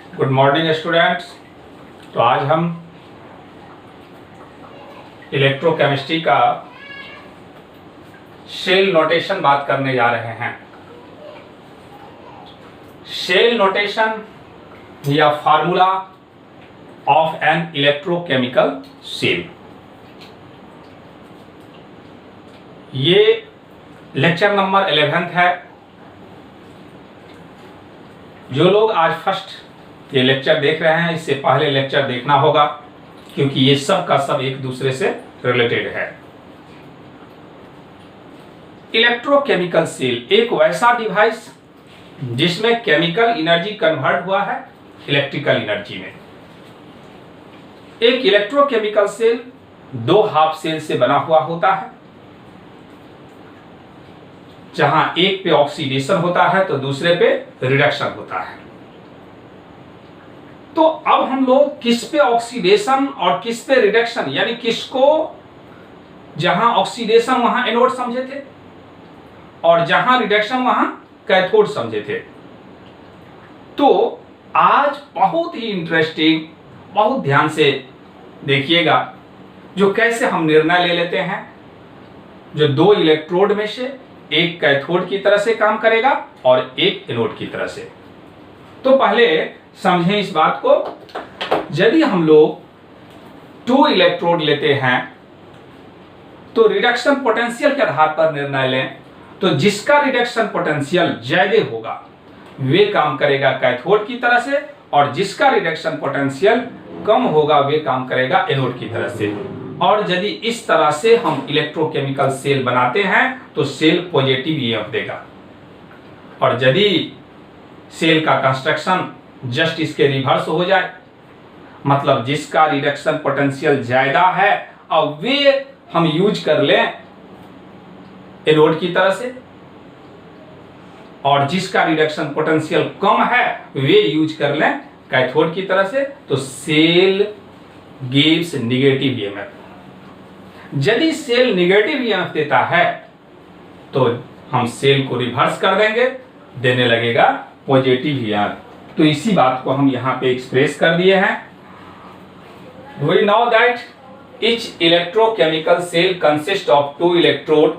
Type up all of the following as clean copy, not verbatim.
Good morning students. तो आज हम इलेक्ट्रोकेमिस्ट्री का शेल नोटेशन बात करने जा रहे हैं। शेल नोटेशन या formula of an electrochemical cell, ये लेक्चर नंबर 11 है। जो लोग आज फर्स्ट ये लेक्चर देख रहे हैं, इससे पहले लेक्चर देखना होगा, क्योंकि ये सब का सब एक दूसरे से रिलेटेड है। इलेक्ट्रोकेमिकल सेल एक वैसा डिवाइस जिसमें केमिकल एनर्जी कन्वर्ट हुआ है इलेक्ट्रिकल एनर्जी में। एक इलेक्ट्रोकेमिकल सेल दो हाफ सेल से बना हुआ होता है, जहां एक पे ऑक्सीडेशन होता है तो दूसरे पे रिडक्शन होता है। तो अब हम लोग किस पे ऑक्सीडेशन और किस पे रिडक्शन, यानी किसको जहां ऑक्सीडेशन वहां एनोड समझे थे और जहां रिडक्शन वहां कैथोड समझे थे। तो आज बहुत ही इंटरेस्टिंग, बहुत ध्यान से देखिएगा, जो कैसे हम निर्णय ले लेते हैं। जो दो इलेक्ट्रोड में से एक कैथोड की तरह से काम करेगा और एक एनोड की तरह से। तो पहले समझें इस बात को। यदि हम लोग टू इलेक्ट्रोड लेते हैं तो रिडक्शन पोटेंशियल के आधार पर निर्णय लें, तो जिसका रिडक्शन पोटेंशियल ज्यादा होगा वे काम करेगा कैथोड की तरह से, और जिसका रिडक्शन पोटेंशियल कम होगा वे काम करेगा एनोड की तरह से। और यदि इस तरह से हम इलेक्ट्रोकेमिकल सेल बनाते हैं तो सेल पॉजिटिव ईएमएफ देगा। और यदि सेल का कंस्ट्रक्शन जस्ट इसके रिवर्स हो जाए, मतलब जिसका रिडक्शन पोटेंशियल ज्यादा है और वे हम यूज कर लें एनोड की तरह से, और जिसका रिडक्शन पोटेंशियल कम है वे यूज कर लें कैथोड की तरह से, तो सेल गिव्स नेगेटिव ईएमएफ। यदि सेल नेगेटिव ईएमएफ देता है तो हम सेल को रिवर्स कर देंगे, देने लगेगा पॉजिटिव ईएमएफ। तो इसी बात को हम यहां पे एक्सप्रेस कर दिए हैं। We know that each electrochemical cell consist of two electrode,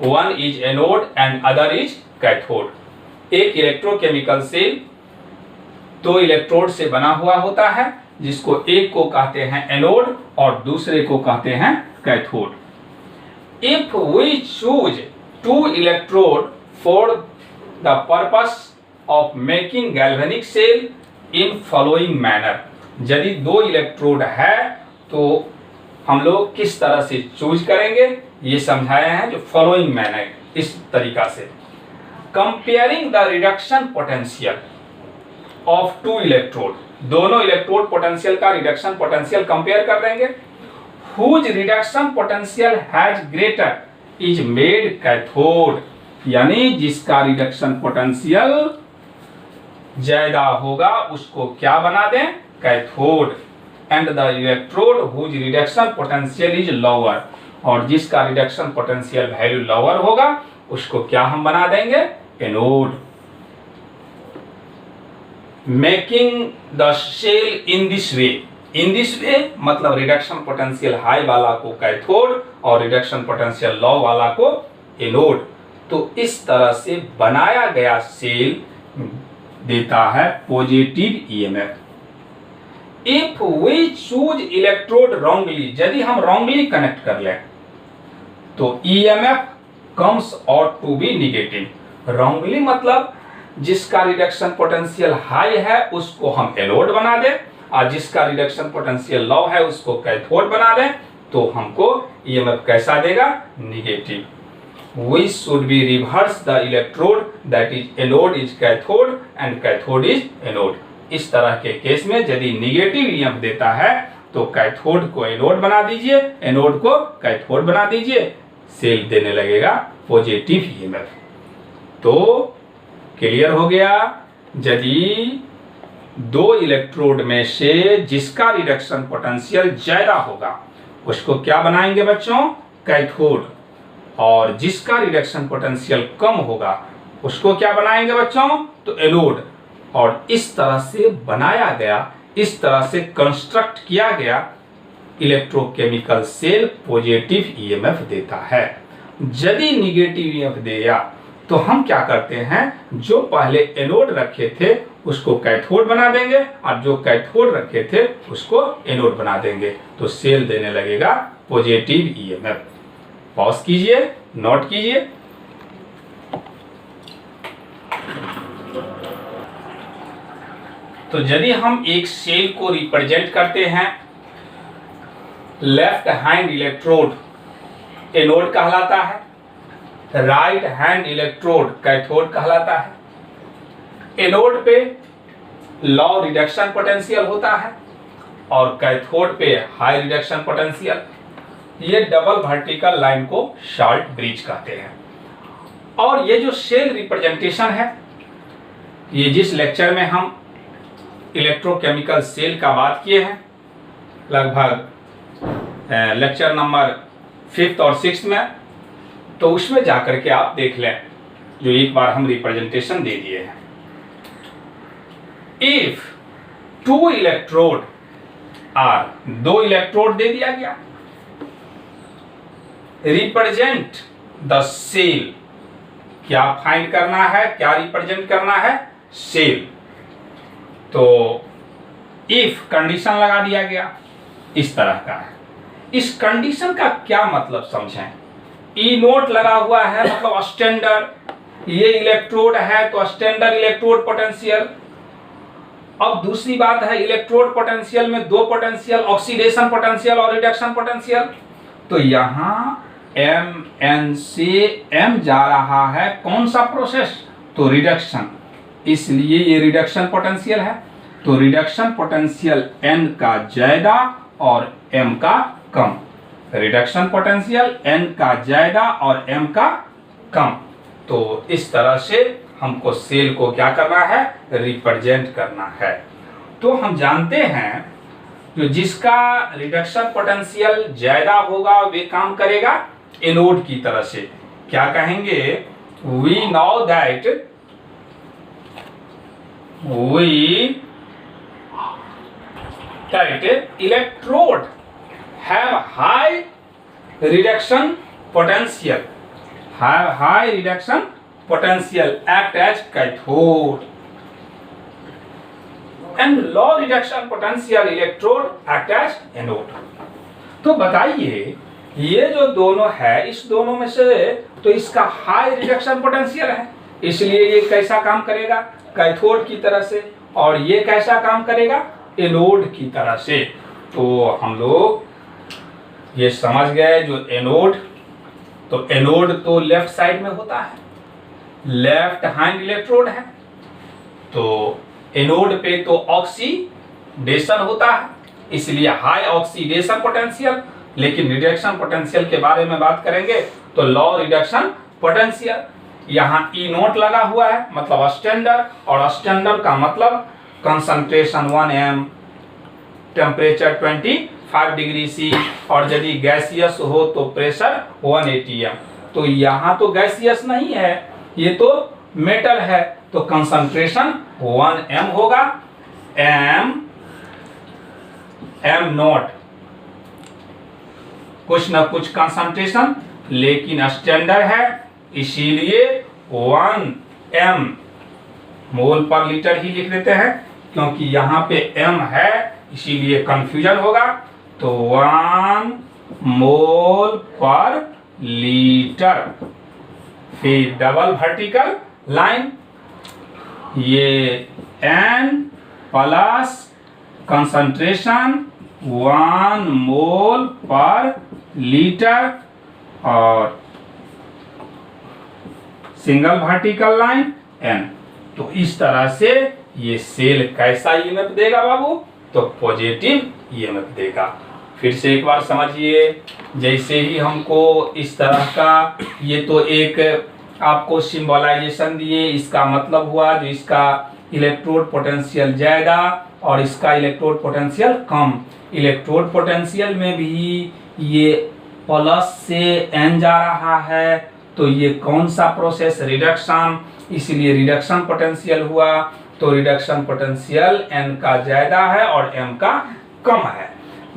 one is anode and other is cathode. एक इलेक्ट्रोकेमिकल सेल दो इलेक्ट्रोड से बना हुआ होता है, जिसको एक को कहते हैं एनोड और दूसरे को कहते हैं cathode. If we choose two electrode for the purpose of making galvanic cell in following manner, यदि दो इलेक्ट्रोड है तो हम लोग किस तरह से चूज करेंगे ये समझाया है, जो फॉलोइंग मैनर, इस तरीका से। Comparing the reduction potential of two electrode, दोनों इलेक्ट्रोड पोटेंशियल का रिडक्शन पोटेंशियल कंपेयर कर देंगे। Whose reduction potential has greater is made cathode, यानी जिसका रिडक्शन पोटेंशियल ज्यादा होगा उसको क्या बना दें, cathode. And the electrode whose reduction potential is lower, और जिसका रिडक्शन पोटेंशियल वैल्यू लोअर होगा उसको क्या हम बना देंगे, anode. Making the cell in this way, in this way मतलब रिडक्शन पोटेंशियल हाई वाला को कैथोड और रिडक्शन पोटेंशियल लो वाला को एनोड। तो इस तरह से बनाया गया सेल देता है positive EMF. If we choose electrode wrongly, यदि हम रॉन्गली कनेक्ट कर लें तो EMF comes out to be negative. Wrongly मतलब जिसका रिडक्शन पोटेंशियल हाई है उसको हम एनोड बना दें, और जिसका रिडक्शन पोटेंशियल लो है उसको कैथोड बना दें, तो हमको ईएमएफ कैसा देगा, negative. We should be reverse the electrode, that is anode is cathode and cathode is anode। इस तरह के केस में यदि नेगेटिव ईएमएफ देता है तो कैथोड को एनोड बना दीजिए, एनोड को कैथोड बना दीजिए, सेल देने लगेगा पॉजिटिव ईएमएफ। तो क्लियर हो गया। यदि दो इलेक्ट्रोड में से जिसका रिडक्शन पोटेंशियल ज्यादा होगा उसको क्या बनाएंगे बच्चों, कैथोड, और जिसका रिडक्शन पोटेंशियल कम होगा उसको क्या बनाएंगे बच्चों, तो एनोड। और इस तरह से बनाया गया, इस तरह से कंस्ट्रक्ट किया गया इलेक्ट्रोकेमिकल सेल पॉजिटिव ईएमएफ देता है। यदि निगेटिव ईएमएफ देगा तो हम क्या करते हैं, जो पहले एनोड रखे थे उसको कैथोड बना देंगे और जो कैथोड रखे थे उसको एनोड बना देंगे, तो सेल देने लगेगा पॉजिटिव ईएमएफ। पॉज कीजिए, नोट कीजिए। तो यदि हम एक सेल को रिप्रेजेंट करते हैं, लेफ्ट हैंड इलेक्ट्रोड एनोड कहलाता है, राइट हैंड इलेक्ट्रोड कैथोड कहलाता है। एनोड पे लो रिडक्शन पोटेंशियल होता है और कैथोड पे हाई रिडक्शन पोटेंशियल। ये डबल वर्टिकल लाइन को शॉर्ट ब्रिज कहते हैं। और ये जो सेल रिप्रेजेंटेशन है, ये जिस लेक्चर में हम इलेक्ट्रोकेमिकल सेल का बात किए हैं, लगभग लेक्चर नंबर 5th और 6th में, तो उसमें जाकर के आप देख लें, जो एक बार हम रिप्रेजेंटेशन दे दिए हैं। इफ 2 इलेक्ट्रोड आर, 2 इलेक्ट्रोड दे दिया गया, रिप्रेजेंट द सेल, क्या फाइंड करना है, क्या रिप्रेजेंट करना है, सेल। तो इफ कंडीशन लगा दिया गया, इस तरह का है। इस कंडीशन का क्या मतलब समझें। ई नोट लगा हुआ है मतलब स्टैंडर्ड, ये इलेक्ट्रोड है तो स्टैंडर्ड इलेक्ट्रोड पोटेंशियल। अब दूसरी बात है, इलेक्ट्रोड पोटेंशियल में 2 पोटेंशियल, ऑक्सीडेशन पोटेंशियल और रिडक्शन पोटेंशियल। तो यहां Mn से M जा रहा है, कौन सा प्रोसेस, तो रिडक्शन, इसलिए ये रिडक्शन पोटेंशियल है। तो रिडक्शन पोटेंशियल N का ज्यादा और M का कम, रिडक्शन पोटेंशियल N का ज्यादा और M का कम। तो इस तरह से हमको सेल को क्या करना है, रिप्रेजेंट करना है। तो हम जानते हैं जो जिसका रिडक्शन पोटेंशियल ज्यादा होगा वे काम करेगा एनोड की तरह से। क्या कहेंगे, we know that electrode have high reduction potential, act as cathode, and low reduction potential electrode act as anode। तो बताइए ये जो दोनों है, इस दोनों में से तो इसका हाई रिडक्शन पोटेंशियल है, इसलिए ये कैसा काम करेगा, कैथोड की तरह से, और ये कैसा काम करेगा, एनोड की तरह से। तो हम लोग ये समझ गए, जो एनोड, तो एनोड तो लेफ्ट साइड में होता है, लेफ्ट हैंड इलेक्ट्रोड है, तो एनोड पे तो ऑक्सीडेशन होता है, इसलिए हाई ऑक्सीडेशन पोटेंशियल। लेकिन रिडक्शन पोटेंशियल के बारे में बात करेंगे तो लो रिडक्शन पोटेंशियल। यहाँ ई नोट लगा हुआ है मतलब स्टैंडर्ड, और स्टैंडर्ड का मतलब concentration 1m, temperature 25 degree C, और यदि गैसियस हो तो प्रेशर 180 m। तो यहाँ तो गैसियस नहीं है, ये तो मेटल है, तो कंसंट्रेशन 1m होगा, m नॉट कुछ ना कुछ कंसंट्रेशन, लेकिन स्टैंडर्ड है इसीलिए 1m मोल पर लीटर ही लिख देते हैं, क्योंकि यहाँ पे m है इसीलिए कंफ्यूजन होगा। तो 1 मोल पर लीटर। फिर डबल वर्टिकल लाइन, ये n प्लस कंसंट्रेशन 1 मोल पर लीटर, और सिंगल वर्टिकल लाइन n। तो इस तरह से ये सेल कैसा ईएमएफ देगा बाबू, तो पॉजिटिव ईएमएफ देगा। फिर से एक बार समझिए, जैसे ही हमको इस तरह का, ये तो एक आपको सिंबलाइजेशन दिए, इसका मतलब हुआ जो इसका इलेक्ट्रोड पोटेंशियल ज्यादा और इसका इलेक्ट्रोड पोटेंशियल कम। इलेक्ट्रोड पोटेंशियल में भी ये प्लस से n जा रहा है, तो ये कौन सा प्रोसेस, रिडक्शन, इसलिए रिडक्शन पोटेंशियल हुआ। तो रिडक्शन पोटेंशियल n का ज्यादा है और m का कम है।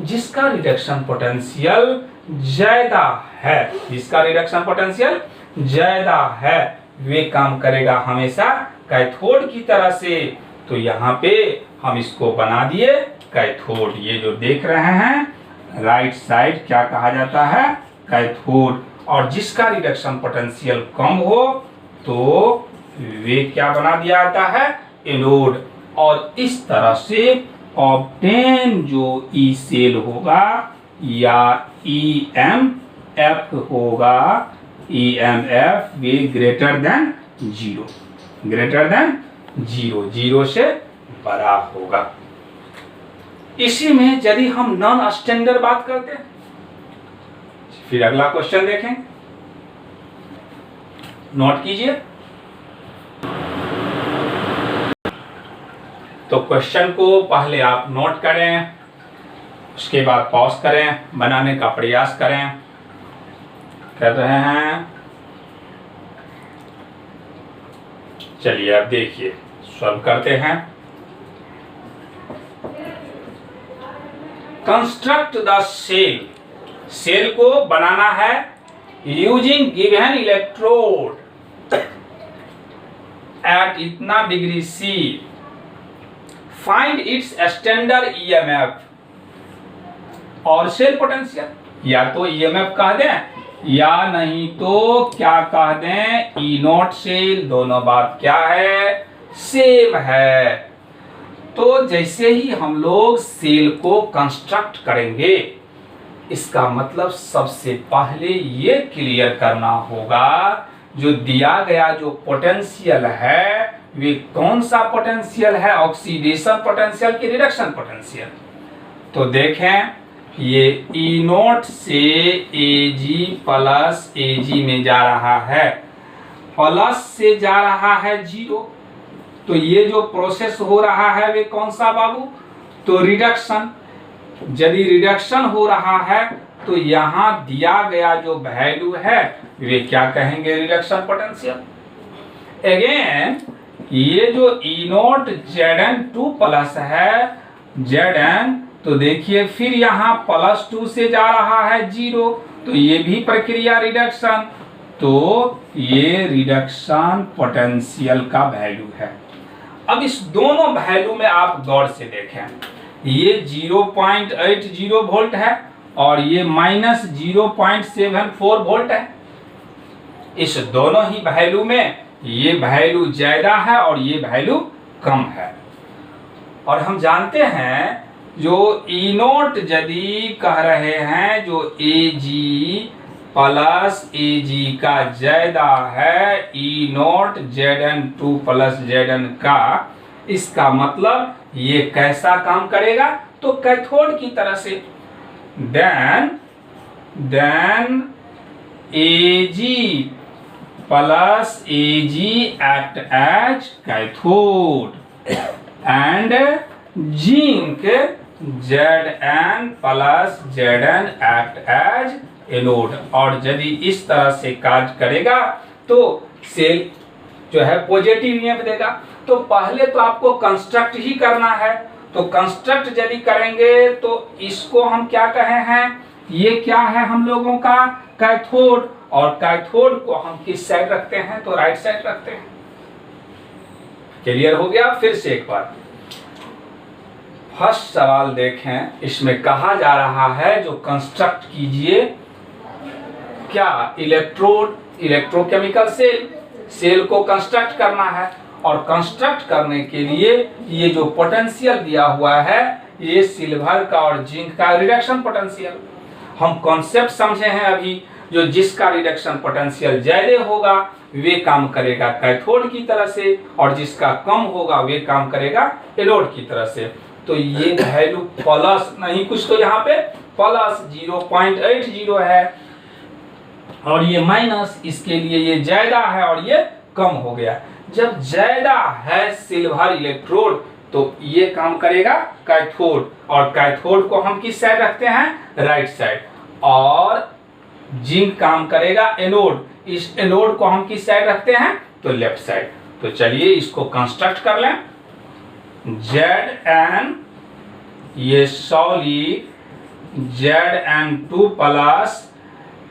जिसका रिडक्शन पोटेंशियल ज्यादा है, जिसका रिडक्शन पोटेंशियल ज्यादा है, वे काम करेगा हमेशा कैथोड की तरह से। तो यहाँ पे हम इसको बना दिए कैथोड। ये जो देख रहे हैं राइट साइड क्या कहा जाता है, कैथोड। और जिसका रिडक्शन पोटेंशियल कम हो तो वे क्या बना दिया जाता है, एनोड। और इस तरह से ऑब्टेन जो ई सेल होगा या EMF होगा, EMF वे greater than zero, greater than zero, zero से बड़ा होगा। इसी में यदि हम नॉन स्टैंडर्ड बात करते हैं, फिर अगला क्वेश्चन देखें, नोट कीजिए। तो क्वेश्चन को पहले आप नोट करें, उसके बाद पॉज करें, बनाने का प्रयास करें। कर रहे हैं, चलिए अब देखिए सॉल्व करते हैं। कंस्ट्रक्ट द सेल, सेल को बनाना है यूजिंग गिवन इलेक्ट्रोड एट इतना degree C, find its standard EMF और सेल पोटेंशियल। या तो EMF कह दें या नहीं तो क्या कह दें, E0 सेल, दोनों बात क्या है, सेम है। तो जैसे ही हम लोग सेल को कंस्ट्रक्ट करेंगे, इसका मतलब सबसे पहले ये क्लियर करना होगा जो दिया गया जो पोटेंशियल है वे कौन सा पोटेंशियल है, ऑक्सीडेशन पोटेंशियल की रिडक्शन पोटेंशियल। तो देखें ये E0 से Ag प्लस Ag में जा रहा है, प्लस से जा रहा है जीरो। तो ये जो प्रोसेस हो रहा है वे कौन सा बाबू, तो रिडक्शन। यदि रिडक्शन हो रहा है तो यहाँ दिया गया जो वैल्यू है वे क्या कहेंगे, रिडक्शन पोटेंशियल। अगेन ये जो E0 Zn2 प्लस है Zn, तो देखिए फिर यहाँ +2 से जा रहा है जीरो, तो ये भी प्रक्रिया रिडक्शन। तो ये रिडक्शन पोटेंशियल का वैल्यू है। अब इस दोनों वैल्यू में आप गौर से देखें, ये 0.80 वोल्ट है और ये -0.74 वोल्ट है। इस दोनों ही वैल्यू में ये वैल्यू ज्यादा है और ये वैल्यू कम है। और हम जानते हैं जो E0 यदि कह रहे हैं जो Ag प्लस Ag का ज्यादा है E0 Zn2 प्लस Zn का, इसका मतलब ये कैसा काम करेगा, तो कैथोड की तरह से। Then Ag plus Ag act as cathode and zinc Zn plus Zn act as anode. और यदि इस तरह से कार्य करेगा तो सेल जो है पॉजिटिव ईएमएफ देगा। तो पहले तो आपको कंस्ट्रक्ट ही करना है। तो कंस्ट्रक्ट यदि करेंगे तो इसको हम क्या कहे हैं, ये क्या है हम लोगों का कैथोड, और कैथोड को हम किस साइड रखते हैं, तो राइट साइड रखते हैं। क्लियर हो गया। फिर से एक बार फर्स्ट सवाल देखें, इसमें कहा जा रहा है जो कंस्ट्रक्ट कीजिए क्या, इलेक्ट्रोकेमिकल सेल को कंस्ट्रक्ट करना है। और कंस्ट्रक्ट करने के लिए ये जो पोटेंशियल दिया हुआ है ये सिल्वर का और जिंक का रिडक्शन पोटेंशियल। हम कॉन्सेप्ट समझे हैं अभी, जो जिसका रिडक्शन पोटेंशियल ज्यादा होगा वे काम करेगा कैथोड की तरह से, और जिसका कम होगा वे काम करेगा एनोड की तरह से। तो ये वैल्यू प्लस नहीं कुछ, तो यहाँ पे प्लस 0.80 है और ये माइनस, इसके लिए ये ज्यादा है और ये कम हो गया। जब ज्यादा है सिल्वर इलेक्ट्रोड तो ये काम करेगा कैथोड, और कैथोड को हम किस साइड रखते हैं, राइट साइड, और जिंक काम करेगा एनोड, इस एनोड को हम किस साइड रखते हैं, तो लेफ्ट साइड। तो चलिए इसको कंस्ट्रक्ट कर लें। Zn, ये सॉलिड Zn2 प्लस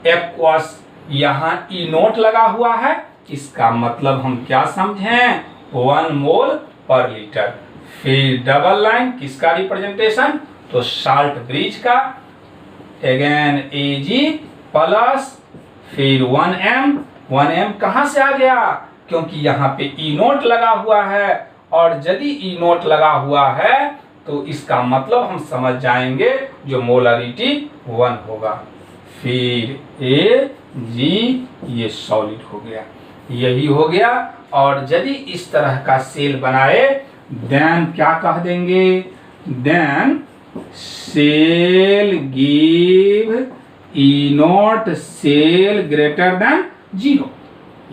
एक्वस, यहाँ ई नोट लगा हुआ है, इसका मतलब हम क्या समझें, 1 मोल पर लीटर। फिर डबल लाइन किसका रिप्रेजेंटेशन, तो साल्ट ब्रिज का, अगेन Ag प्लस फिर 1m, 1m कहाँ से आ गया, क्योंकि यहाँ पे ई नोट लगा हुआ है, और यदि ई नोट लगा हुआ है तो इसका मतलब हम समझ जाएंगे जो मोलरिटी 1 होगा। फिर Ag, ये सॉलिड हो गया, यही हो गया। और यदि इस तरह का सेल बनाए देन क्या कह देंगे, then cell give E not cell greater than 0,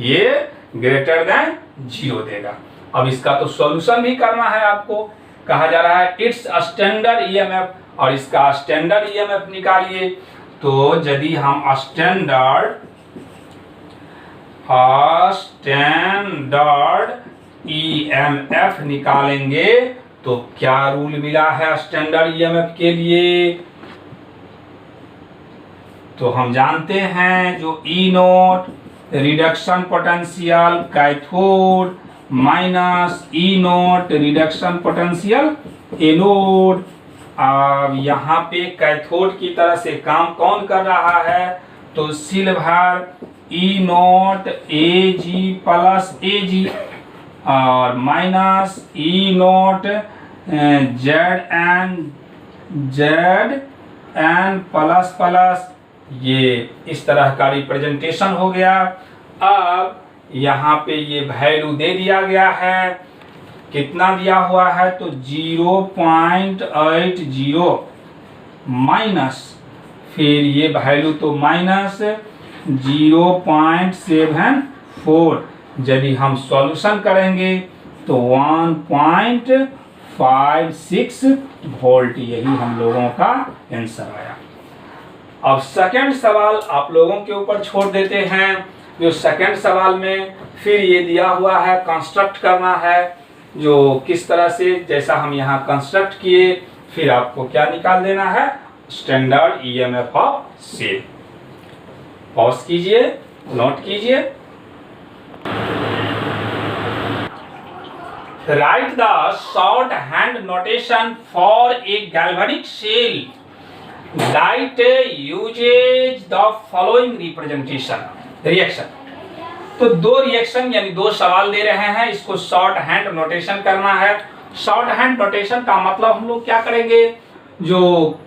ये ग्रेटर देन 0 देगा। अब इसका तो सॉल्यूशन भी करना है आपको, कहा जा रहा है इट्स स्टैंडर्ड ईएमएफ, और इसका स्टैंडर्ड ईएमएफ निकालिए। तो यदि हम स्टैंडर्ड ईएमएफ निकालेंगे तो क्या रूल मिला है स्टैंडर्ड ईएमएफ के लिए, तो हम जानते हैं जो E naught reduction potential cathode minus E naught reduction potential anode. अब यहाँ पे कैथोड की तरह से काम कौन कर रहा है, तो सिल्वर ई नोट Ag प्लस Ag और minus E note Zn plus plus, ये इस तरह का रिप्रेजेंटेशन हो गया। अब यहाँ पे ये वैल्यू दे दिया गया है, कितना दिया हुआ है, तो 0.80 माइनस, फिर ये वैल्यू तो माइनस 0.74, यदि हम सॉल्यूशन करेंगे तो 1.56 वोल्ट, यही हम लोगों का आंसर आया। अब सेकंड सवाल आप लोगों के ऊपर छोड़ देते हैं। जो सेकंड सवाल में फिर ये दिया हुआ है कंस्ट्रक्ट करना है, जो किस तरह से, जैसा हम यहाँ कंस्ट्रक्ट किए, फिर आपको क्या निकाल देना है, standard EMF of cell. Pause कीजिए, नोट कीजिए। Write the short hand notation for a galvanic cell that uses the following representation reaction. तो दो रिएक्शन यानी दो सवाल दे रहे हैं, इसको शॉर्ट हैंड नोटेशन करना है। शॉर्ट हैंड नोटेशन का मतलब हम लोग क्या करेंगे, जो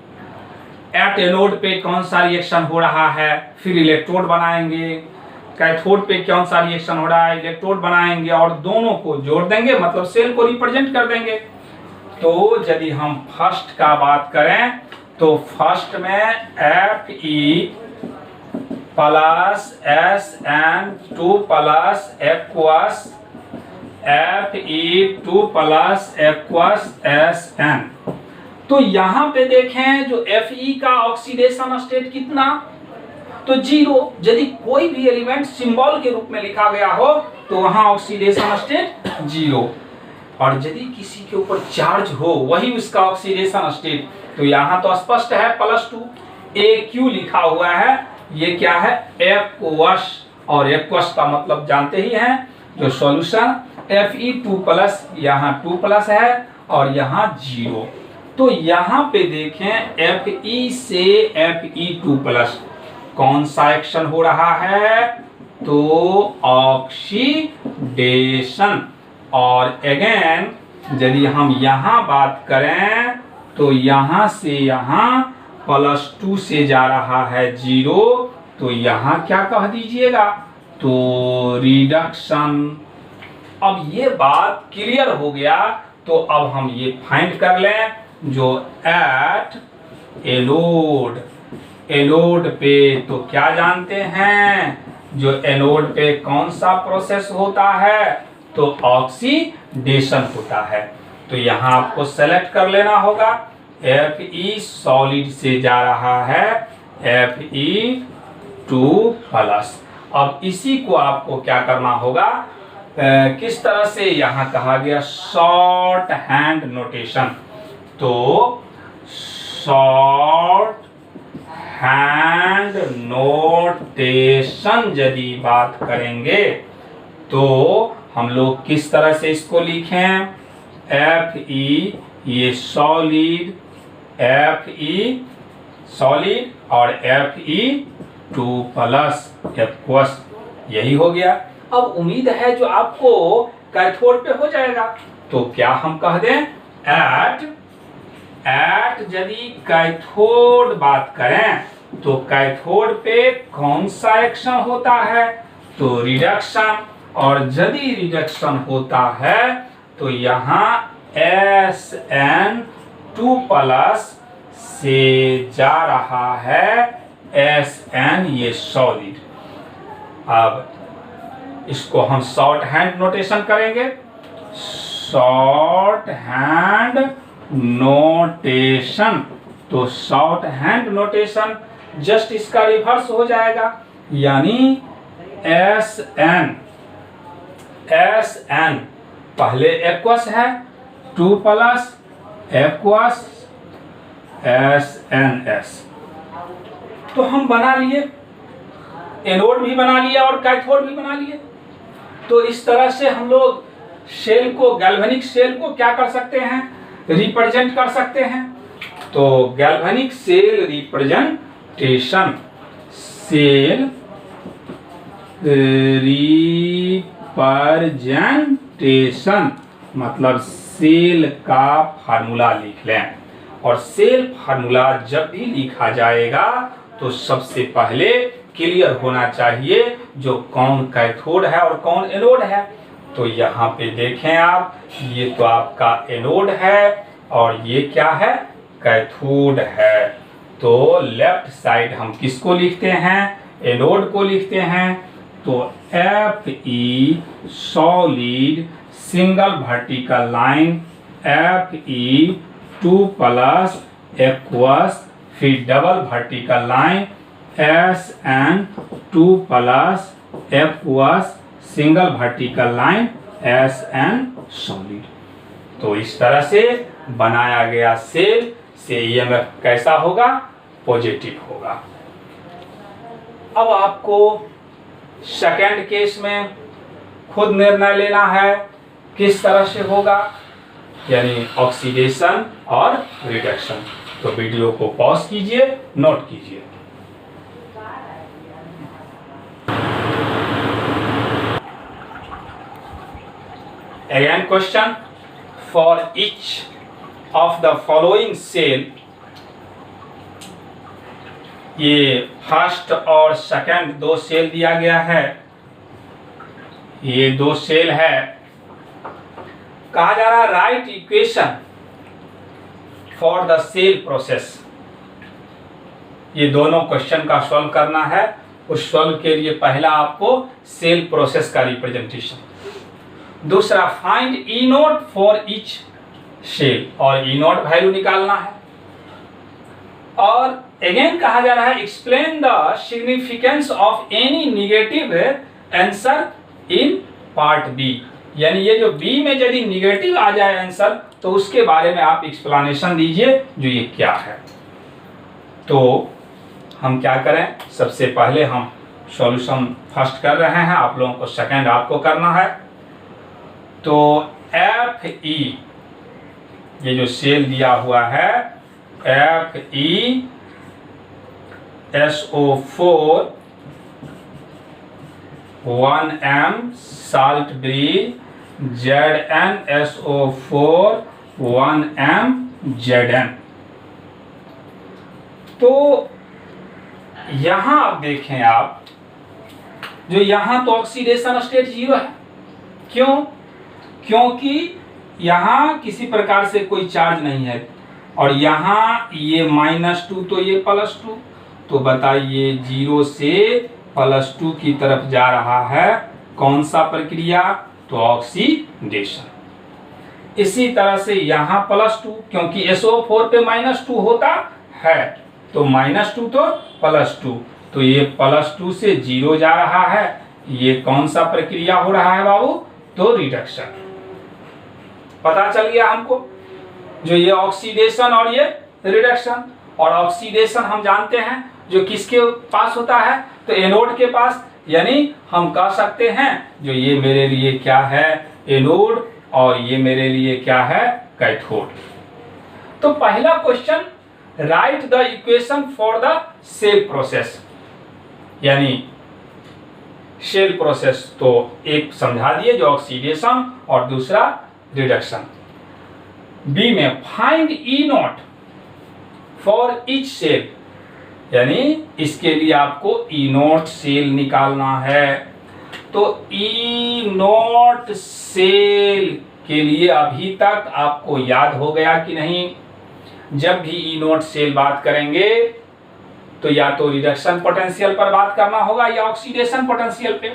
एट एनोड पे कौन सा रिएक्शन हो रहा है, फिर इलेक्ट्रोड बनाएंगे, कैथोड पे कौन सा रिएक्शन हो रहा है, इलेक्ट्रोड बनाएंगे, और दोनों को जोड़ देंगे, मतलब सेल को रिप्रेजेंट कर देंगे। तो यदि हम फर्स्ट का बात करें तो फर्स्ट में Fe plus Sn2 plus aqueous Fe2 plus aqueous Sn। तो यहां पे देखें जो Fe का ऑक्सीडेशन स्टेट कितना, तो 0। यदि कोई भी एलिमेंट सिंबल के रूप में लिखा गया हो तो वहां ऑक्सीडेशन स्टेट 0, और यदि किसी के ऊपर चार्ज हो वही उसका ऑक्सीडेशन स्टेट, तो यहाँ तो स्पष्ट है +2। AQ लिखा हुआ है, ये क्या है, एक्वस, और एक्वस का मतलब जानते ही हैं, जो सॉल्यूशन Fe2 प्लस, यहाँ 2 प्लस है और यहाँ 0। तो यहाँ पे देखें Fe से Fe2 प्लस कौन सा एक्शन हो रहा है, तो ऑक्सीडेशन। और अगेन यदि हम यहाँ बात करें तो यहाँ से यहाँ +2 से जा रहा है 0, तो यहाँ क्या कह दीजिएगा, तो रिडक्शन। अब ये बात क्लियर हो गया, तो अब हम ये फाइंड कर लें, जो एट एनोड पे तो क्या जानते हैं, जो एनोड पे कौन सा प्रोसेस होता है, तो ऑक्सीडेशन होता है। तो यहाँ आपको सेलेक्ट कर लेना होगा, Fe सॉलिड से जा रहा है Fe2 प्लस। अब इसी को आपको क्या करना होगा, किस तरह से यहाँ कहा गया शॉर्ट हैंड नोटेशन। तो शॉर्ट हैंड नोटेशन यदि बात करेंगे तो हम लोग किस तरह से इसको लिखें, FE ये सॉलिड, FE सॉलिड और FE 2+ एक्वस, यही हो गया। अब उम्मीद है जो आपको कैथोड पे हो जाएगा। तो क्या हम कह दें, एट यदि कैथोड बात करें तो कैथोड पे कौन सा एक्शन होता है, तो रिडक्शन। और यदि रिडक्शन होता है तो यहाँ SN2+ से जा रहा है SN ये सॉलिड। अब इसको हम शॉर्ट हैंड नोटेशन करेंगे, शॉर्ट हैंड नोटेशन। तो शॉर्ट हैंड नोटेशन जस्ट इसका रिवर्स हो जाएगा, यानी SN पहले एक्वस है, 2+ एक्वस SNS। तो हम बना लिए, एनोड भी बना लिया और कैथोड भी बना लिए। तो इस तरह से हम लोग शेल को, गैल्वेनिक शेल को क्या कर सकते हैं, रिप्रेजेंट कर सकते हैं। तो galvanic cell representation, cell representation मतलब सेल का फार्मूला लिख लें। और सेल फार्मूला जब भी लिखा जाएगा तो सबसे पहले क्लियर होना चाहिए जो कौन कैथोड है और कौन एनोड है। तो यहाँ पे देखें आप, ये तो आपका एनोड है और ये क्या है, कैथोड है। तो लेफ्ट साइड हम किसको लिखते हैं, एनोड को लिखते हैं। तो FE solid single vertical line, FE 2+ aqueous, फिर double vertical line SN2+ aqueous, single vertical line SN solid. तो इस तरह से बनाया गया सेल से EMF कैसा होगा, पॉजिटिव होगा। अब आपको सेकेंड केस में खुद निर्णय लेना है किस तरह से होगा, यानी ऑक्सीडेशन और रिडक्शन। तो वीडियो को पॉज कीजिए, नोट कीजिए। Again question, for each of the following cell, ये फर्स्ट और सेकंड दो सेल दिया गया है, ये दो सेल है। कहा जा रहा है write equation for the cell process. ये दोनों क्वेश्चन का सॉल्व करना है। उस सॉल्व के लिए पहला आपको सेल प्रोसेस का रिप्रेजेंटेशन, दूसरा find E not for each cell, और ई नोट वैल्यू निकालना है। और अगेन कहा जा रहा है explain the significance of any negative answer in part B, यानी ये जो बी में यदि निगेटिव आ जाए आंसर तो उसके बारे में आप एक्सप्लेनेशन दीजिए जो ये क्या है। तो हम क्या करें, सबसे पहले हम सॉल्यूशन फर्स्ट कर रहे हैं, आप लोगों को सेकंड आपको करना है। तो FE ये जो सेल दिया हुआ है, FE SO4 1M salt bridge, ZnSO4 1M Zn। तो यहां आप देखें, आप जो यहां तो ऑक्सीडेशन स्टेट 0 है। क्यों? क्योंकि यहां किसी प्रकार से कोई चार्ज नहीं है, और यहां ये -2 तो ये +2। तो बताइए 0 से +2 की तरफ जा रहा है कौन सा प्रक्रिया, तो ऑक्सीडेशन। इसी तरह से यहाँ +2, क्योंकि SO4 पे -2 होता है, तो -2 तो +2, तो ये +2 से 0 जा रहा है। ये कौन सा प्रक्रिया हो रहा है बाबू, तो रिडक्शन। पता चल गया हमको, जो ये ऑक्सीडेशन और ये रिडक्शन। और ऑक्सीडेशन हम जानते हैं जो किसके पास होता है, तो एनोड के पास, यानी हम कह सकते हैं जो ये मेरे लिए क्या है, एनोड, और ये मेरे लिए क्या है, कैथोड। तो पहला question, write the equation for the cell process, यानी सेल प्रोसेस तो एक समझा दिए जो ऑक्सीडेशन और दूसरा रिडक्शन। बी में find E not for each cell, यानी इसके लिए आपको ई नॉट सेल निकालना है। तो ई नॉट सेल के लिए अभी तक आपको याद हो गया कि नहीं, जब भी ई नॉट सेल बात करेंगे तो या तो रिडक्शन पोटेंशियल पर बात करना होगा या ऑक्सीडेशन पोटेंशियल पे।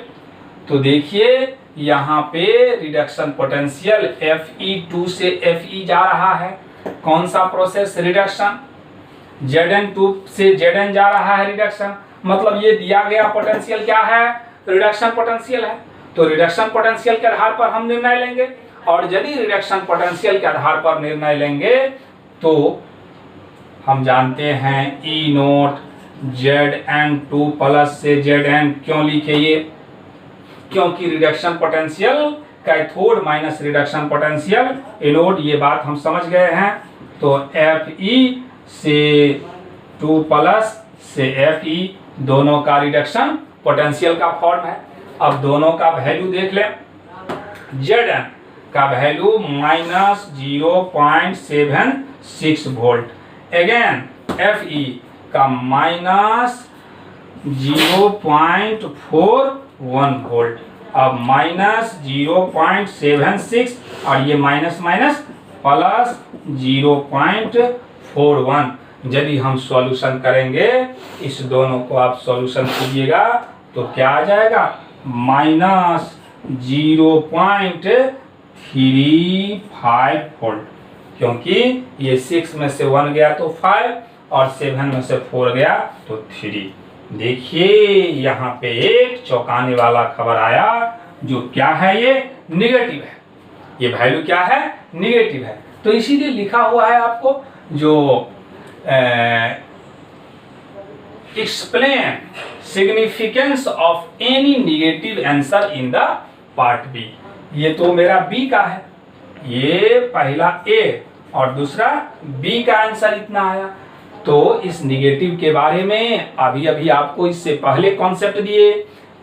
तो देखिए यहाँ पे रिडक्शन पोटेंशियल Fe2 से Fe जा रहा है, कौन सा प्रोसेस, रिडक्शन। Zn2 से Zn जा रहा है, रिडक्शन। मतलब ये दिया गया पोटेंशियल क्या है, रिडक्शन पोटेंशियल है। तो रिडक्शन पोटेंशियल के आधार पर हम निर्णय लेंगे, और यदि रिडक्शन पोटेंशियल के आधार पर निर्णय लेंगे तो हम जानते हैं ई नोट Zn2 प्लस से Zn क्यों लिखे ये, क्योंकि reduction potential cathode minus reduction potential anode, ये बात हम समझ गए हैं। तो Fe से 2 प्लस से Fe दोनों का रिडक्शन पोटेंशियल का फॉर्म है। अब दोनों का वैल्यू देख लें, Zn का वैल्यू -0.76 वोल्ट, अगेन Fe का -0.41 वोल्ट। अब -0.76 और ये माइनस माइनस प्लस 0.41। यदि हम सॉल्यूशन करेंगे, इस दोनों को आप सॉल्यूशन कीजिएगा तो क्या आ जाएगा, -0.35 वोल्ट, क्योंकि ये 6 में से 1 गया तो 5 और 7 में से 4 गया तो 3। देखिए यहाँ पे एक चौंकाने वाला खबर आया, जो क्या है, ये निगेटिव है। ये वैल्यू क्या है, निगेटिव है। तो इसीलिए लिखा हुआ है आपको जो explain significance of any negative answer in the part B. ये तो मेरा बी का है, ये पहला ए और दूसरा बी का आंसर इतना आया। तो इस निगेटिव के बारे में अभी अभी आपको इससे पहले कॉन्सेप्ट दिए।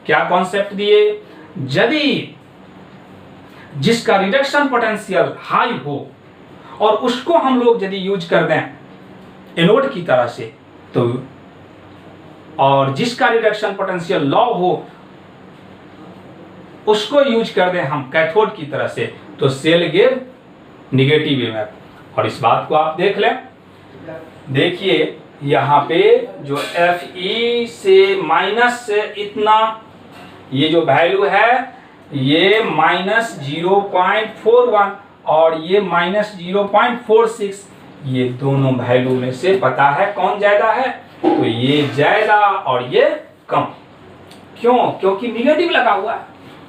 क्या कॉन्सेप्ट दिए, यदि जिसका रिडक्शन पोटेंशियल हाई हो और उसको हम लोग यदि यूज कर दें एनोड की तरह से, तो और जिसका रिडक्शन पोटेंशियल लो हो उसको यूज कर दें हम कैथोड की तरह से, तो सेल गिव निगेटिव ईएमएफ। और इस बात को आप देख लें, देखिए यहाँ पे जो Fe से माइनस से इतना, ये जो वैल्यू है ये -0.41 और ये -0.46, ये दोनों वैल्यू में से पता है कौन ज्यादा है, तो ये ज्यादा और ये कम। क्यों, क्योंकि निगेटिव लगा हुआ है,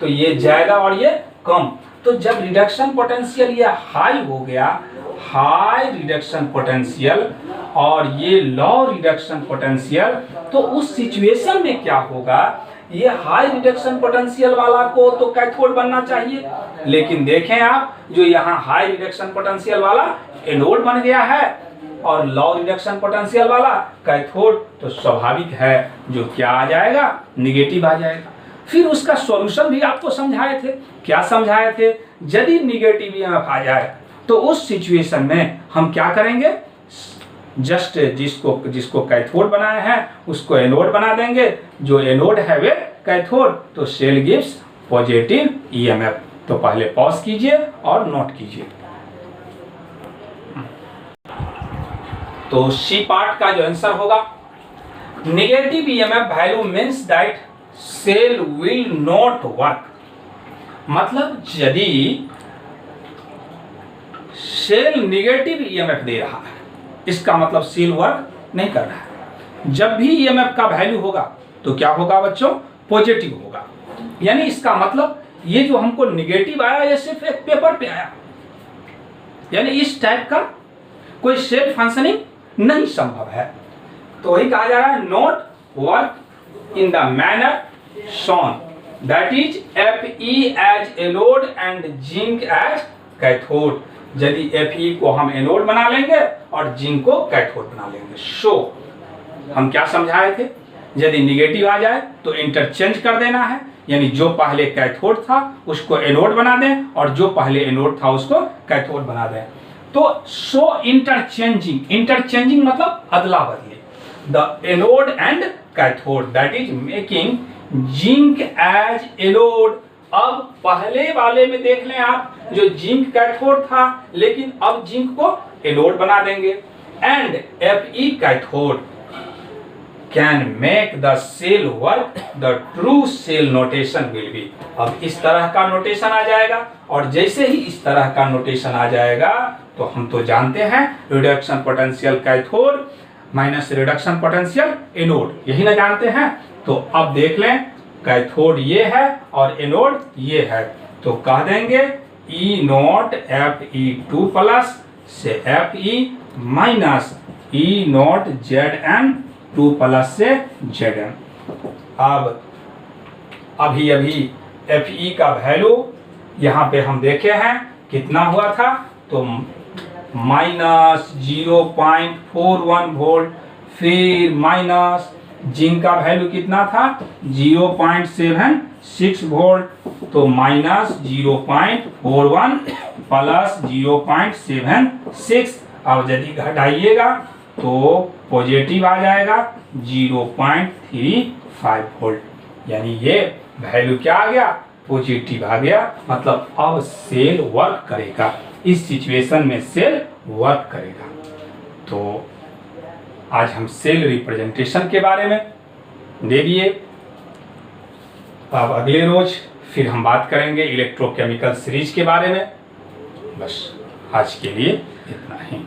तो ये ज्यादा और ये कम। तो जब रिडक्शन पोटेंशियल ये हाई हो गया, हाई रिडक्शन पोटेंशियल और ये लो रिडक्शन पोटेंशियल, तो उस सिचुएशन में क्या होगा, ये हाई रिडक्शन पोटेंशियल वाला को तो कैथोड बनना चाहिए, लेकिन देखें आप जो यहाँ हाई रिडक्शन पोटेंशियल वाला एनोड बन गया है और लो रिडक्शन पोटेंशियल वाला कैथोड, तो स्वाभाविक है जो क्या आ जाएगा, निगेटिव आ जाएगा। फिर उसका सॉल्यूशन भी आपको समझाए थे। क्या समझाए थे, यदि निगेटिव ईएमएफ आ जाए तो उस सिचुएशन में हम क्या करेंगे, जस्ट जिसको कैथोड बनाए हैं उसको एनोड बना देंगे, जो एनोड है वे कैथोड, तो सेल गिव्स पॉजिटिव ईएमएफ। तो पहले पॉज कीजिए और नोट कीजिए। तो सी पार्ट का जो आंसर होगा, negative EMF value means that cell will not work. मतलब यदि सेल निगेटिव ईएमएफ दे रहा है, इसका मतलब सेल वर्क नहीं कर रहा है। जब भी ईएमएफ का वैल्यू होगा तो क्या होगा बच्चों, पॉजिटिव होगा। यानी इसका मतलब ये जो हमको निगेटिव आया ये सिर्फ एक पेपर पे आया, यानी इस टाइप का कोई सेल फंक्शनिंग नहीं संभव है। तो वही कहा जा रहा है not work in the manner shown, that is Fe as anode and zinc as cathode. यदि Fe को हम एनोड बना लेंगे और जिंक को कैथोड बना लेंगे। सो हम क्या समझाए थे, यदि निगेटिव आ जाए तो इंटरचेंज कर देना है, यानी जो पहले कैथोड था उसको एनोड बना दें और जो पहले एनोड था उसको कैथोड बना दें। तो सो इंटरचेंजिंग मतलब अदला बदली, the anode and cathode that is making zinc as anode. अब पहले वाले में देख लें आप, जो जिंक कैथोड था लेकिन अब जिंक को एनोड बना देंगे। And Fe cathode can make the cell work, the true cell notation will be. अब इस तरह का नोटेशन आ जाएगा, और जैसे ही इस तरह का नोटेशन आ जाएगा तो हम तो जानते हैं reduction potential cathode minus reduction potential anode, यही ना जानते हैं। तो अब देख लें कैथोड ये है और एनोड ये है, तो कह देंगे E नॉट Fe2 प्लस से Fe minus E not Zn2 plus से Zn। अब अभी Fe का वैल्यू यहाँ पे हम देखे हैं कितना हुआ था, तो माइनस 0.41 वोल्ट, फिर माइनस जिंक का वैल्यू कितना था 0.76 वोल्ट, तो माइनस 0.41 प्लस 0.76। अब यदि घटाइएगा तो पॉजिटिव आ जाएगा 0.35 वोल्ट, यानी ये वैल्यू क्या आ गया, पॉजिटिव आ गया। मतलब अब सेल वर्क करेगा, इस सिचुएशन में सेल वर्क करेगा। तो आज हम सेल रिप्रेजेंटेशन के बारे में दे दिए। अब अगले रोज फिर हम बात करेंगे इलेक्ट्रोकेमिकल सीरीज के बारे में। बस आज के लिए इतना ही।